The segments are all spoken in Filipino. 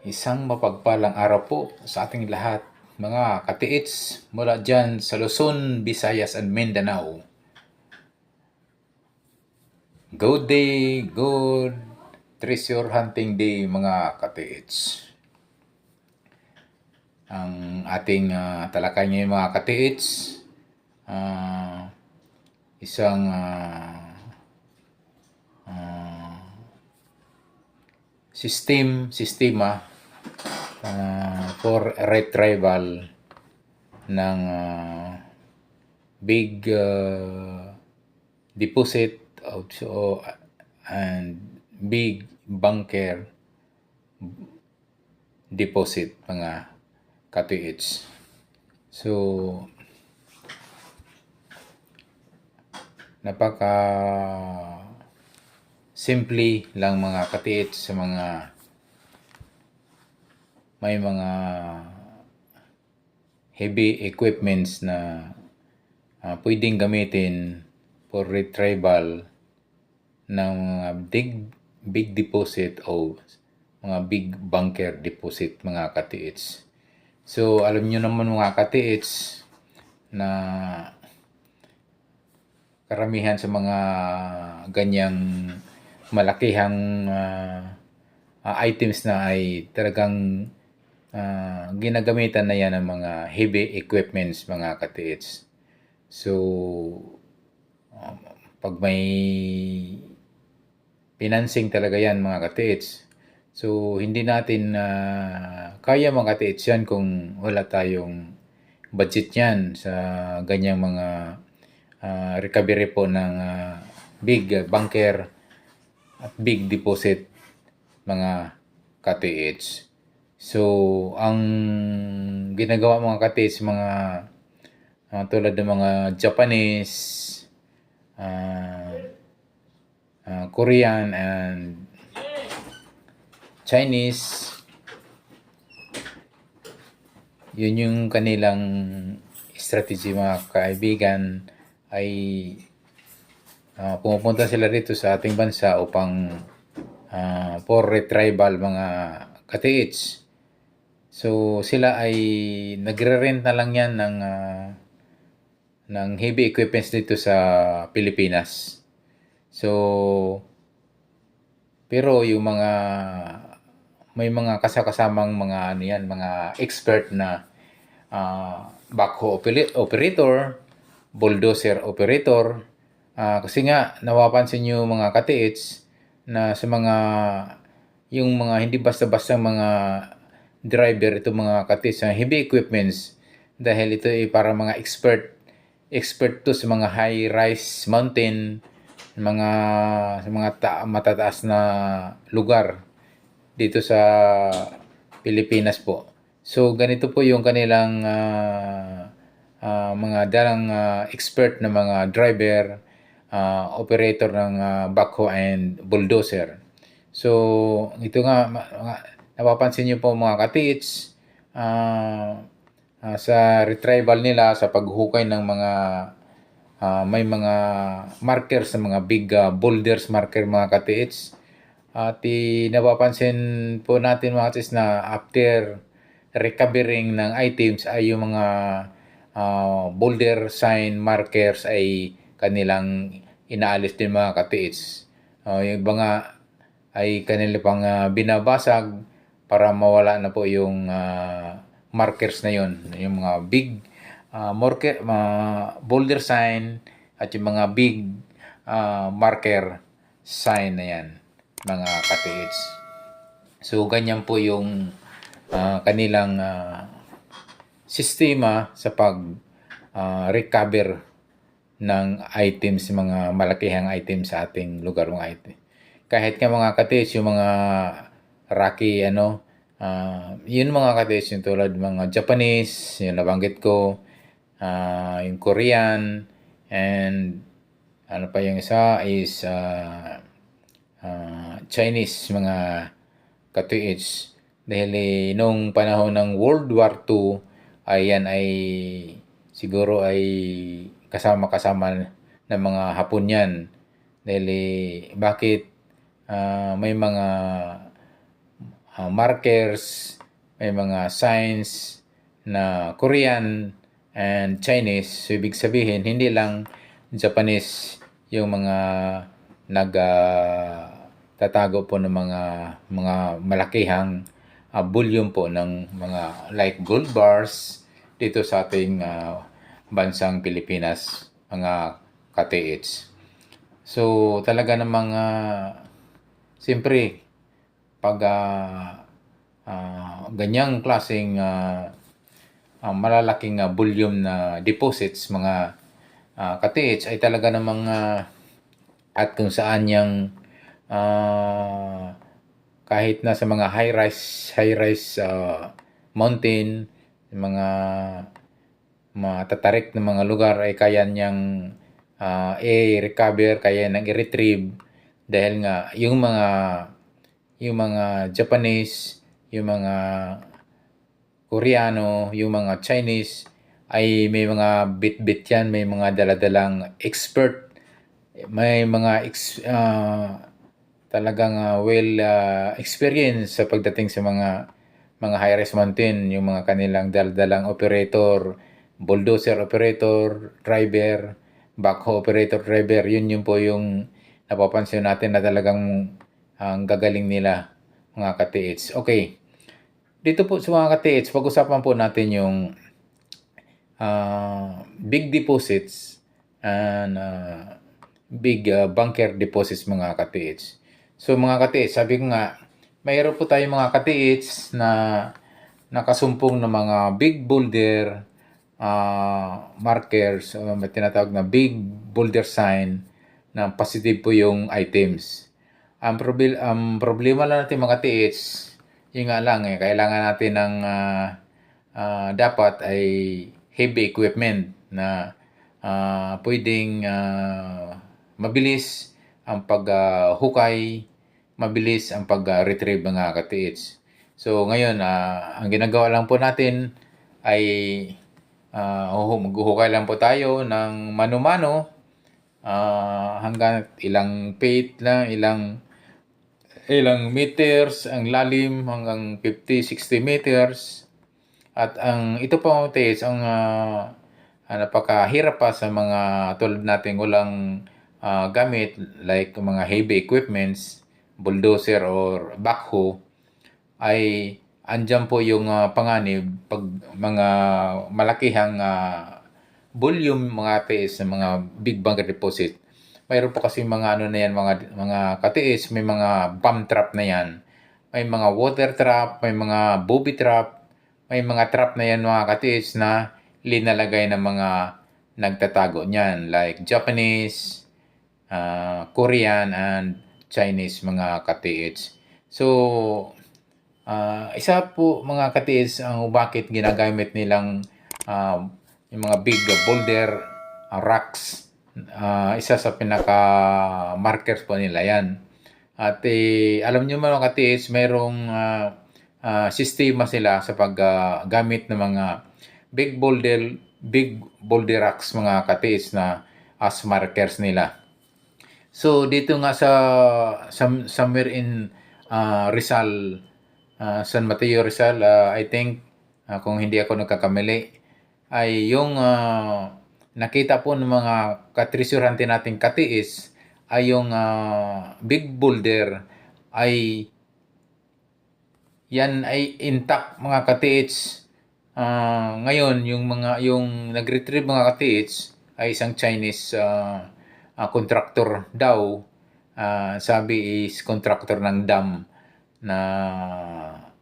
Isang mapagpalang araw po sa ating lahat, mga katiits mula dyan sa Luzon, Visayas, and Mindanao. Good day, good treasure hunting day mga katiits. Ang ating talakay ngayon mga katiits, isang sistema for retrieval ng big deposit and big bunker deposit mga katiits. So napaka simple lang mga katiits sa mga may mga heavy equipments na pwedeng gamitin for retrieval ng mga big deposit o mga big bunker deposit mga katiits. So alam nyo naman mga katiits na karamihan sa mga ganyang malakihang items na ay talagang ginagamitan na yan ng mga heavy equipments mga katiits. So pag may financing talaga yan mga katiits, so hindi natin kaya mga katiits yan kung wala tayong budget yan sa ganyang mga recovery po ng big bunker at big deposit mga katiits. So ang ginagawa mga katiits, mga tulad ng mga Japanese, Korean and Chinese, yun yung kanilang strategy mga kaibigan, ay pumupunta sila dito sa ating bansa upang for retrieval mga katiits. So sila ay nagre-rent na lang yan ng heavy equipments dito sa Pilipinas. So pero yung mga may mga kasamang mga mga expert na backhoe operator, bulldozer operator, kasi nga napapansin nyo mga katiits na sa mga yung mga hindi basta-basta mga driver, ito mga katiits sa heavy equipments, dahil ito ay para mga expert to sa mga high-rise mountain, sa mga matataas na lugar dito sa Pilipinas po. So ganito po yung kanilang mga dalang expert na mga driver, operator ng backhoe and bulldozer. So ito nga napapansin niyo po mga katiits, sa retrieval nila, sa paghukay ng mga may mga markers sa mga big boulders marker mga katiits. At napapansin po natin mga katiits na after recovering ng items ay yung mga boulder sign markers ay kanilang inaalis din mga katiits. Yung iba nga ay kanila pang binabasag para mawala na po yung markers na yun. Yung mga big boulder sign at yung mga big marker sign na yan mga katiits. So ganyan po yung kanilang sistema sa pag recover ng items, mga malakihang items sa ating lugar mga items. Kahit nga mga katiits, yung mga rocky yun mga katiits, yung tulad mga Japanese, yung nabanggit ko, yung Korean, and ano pa yung isa is Chinese mga katiits. Dahil nung panahon ng World War II, ayan ay siguro ay kasama-kasama ng mga Hapon yan. Dahil bakit may mga markers, may mga signs na Korean and Chinese. So, ibig sabihin, hindi lang Japanese yung mga tatago po ng mga malakihang volume po ng mga like gold bars dito sa ating bansang Pilipinas, mga ka-TH. So, talaga namang siyempre, pag ganyang klaseng malalaking volume na deposits, mga ka-TH, ay talaga namang at kung saan yung kahit na sa mga high-rise mountain, mga matatarik na mga lugar ay kaya niyang i-recover, kaya nang i-retrieve dahil nga yung mga Japanese, yung mga Koreano, yung mga Chinese ay may mga bit-bit yan, may mga daladalang expert, may mga talagang experience sa pagdating sa mga high-rise mountain, yung mga kanilang daldalang operator, bulldozer operator, driver, backhoe operator, driver, yun po yung napapansin natin na talagang ang gagaling nila, mga ka-TH. Okay, dito po sa mga ka-TH, pag-usapan po natin yung big deposits and big bunker deposits, mga ka-TH. So mga ka-TH, sabi ko nga, mayroon po tayong mga ka-TH na nakasumpong ng mga big boulder markers, may tinatawag na big boulder sign na positive po yung items. Ang problema lang natin mga TH, yun nga lang kailangan natin ng dapat ay heavy equipment na pwedeng mabilis ang paghukay, mabilis ang pag-retrieve mga ka-TH. So ngayon, ang ginagawa lang po natin ay maghuhukay lang po tayo ng mano-mano hanggang ilang feet lang, ilang meters ang lalim, hanggang 50-60 meters. At ito po TH, ang napakahirap pa sa mga tulad natin walang gamit like mga heavy equipments, bulldozer or backhoe, ay andyan po yung panganib pag mga malakihang volume mga TS ng mga big bunker deposit. Mayroon po kasi mga ano na yan, mga ka-TS, may mga bomb trap na yan. May mga water trap, may mga booby trap, may mga trap na yan mga ka-TS na linalagay ng mga nagtatago niyan like Japanese, Korean and Chinese mga ka-TH. So, isa po mga ka-TH ang bakit ginagamit nilang yung mga big boulder rocks. Isa sa pinaka-markers po nila yan. At alam nyo mga ka-TH, mayroong sistema sila sa paggamit ng mga big boulder rocks mga ka-TH na as markers nila. So dito nga sa somewhere in Rizal, San Mateo Rizal, I think kung hindi ako nagkakamali, ay yung nakita po ng mga katresurante nating ka-TH ay yung big boulder ay yan ay intact mga ka-TH. Ngayon yung nag-retrieve mga ka-TH ay isang Chinese contractor daw. Sabi is contractor ng dam na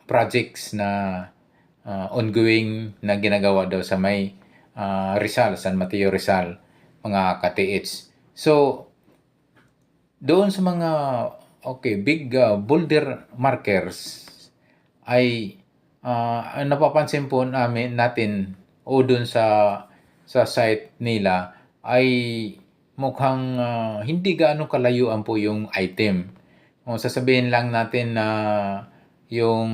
projects na ongoing na ginagawa daw sa may Rizal, San Mateo Rizal, mga ka-TH. So doon sa mga big boulder markers ay napapansin po natin o doon sa site nila ay mukhang hindi gaano kalayuan po yung item. O sasabihin lang natin na yung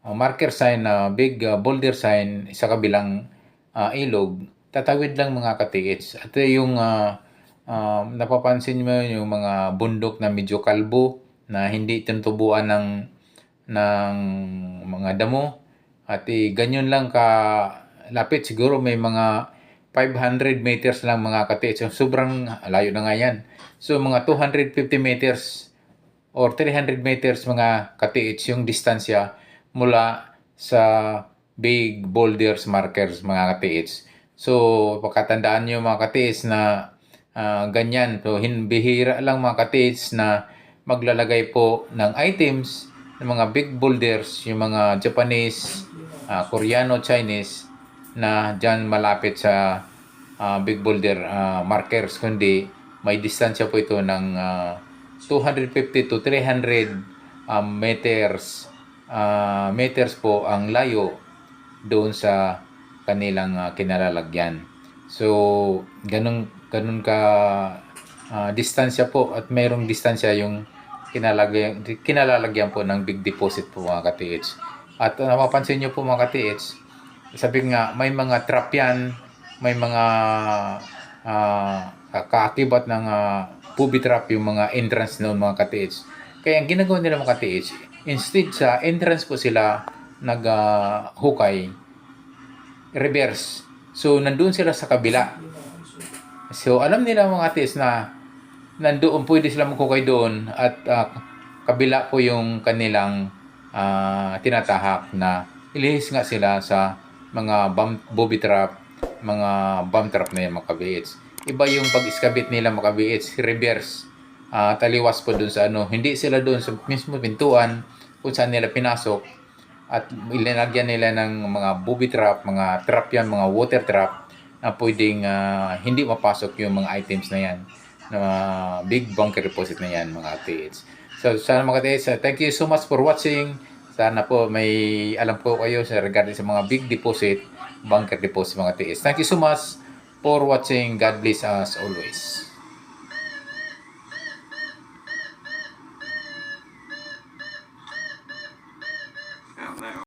marker sign na big boulder sign sa kabilang ilog, tatawid lang mga ka-TH. At yung napapansin mo yung mga bundok na medyo kalbo, na hindi tinutubuan ng mga damo at ganyan lang ka lapit. Siguro may mga 500 meters lang mga katiits. So, sobrang layo na nga yan. So mga 250 meters or 300 meters mga katiits yung distansya mula sa big boulders markers mga katiits. So pakatandaan nyo mga katiits na ganyan. So bihira lang mga katiits na maglalagay po ng items ng mga big boulders, yung mga Japanese, Koreano, Chinese na dyan malapit sa big boulder markers, kundi may distansya po ito ng 250 to 300 meters po ang layo doon sa kanilang kinalalagyan. So, ganun ka distansya po at mayroong distansya yung kinalalagyan po ng big deposit po mga katiits. At napapansin nyo po mga katiits, sabi nga may mga trap yan, may mga kaakibat ng booby trap yung mga entrance noon mga katiits. Kaya ang ginagawa nila mga katiits, instead sa entrance po sila hukay, reverse. So, nandun sila sa kabila. So, alam nila mga katiits na nandoon pwede sila maghukay doon at kabila po yung kanilang tinatahak na ilihis nga sila sa mga booby trap, mga bomb trap na yan mga kabiits. Iba yung pag-iskabit nila mga kabiits, reverse. Taliwas po dun sa hindi sila dun sa mismo pintuan kung saan nila pinasok at ilinagyan nila ng mga booby trap, mga trap yan, mga water trap na pwedeng hindi mapasok yung mga items na yan na big bunker deposit na yan mga katiits. So sana mga katiits, thank you so much for watching. Sana po may alam po kayo sa regarding sa mga big deposit, bunker deposit mga katiits. Thank you so much for watching. God bless us always.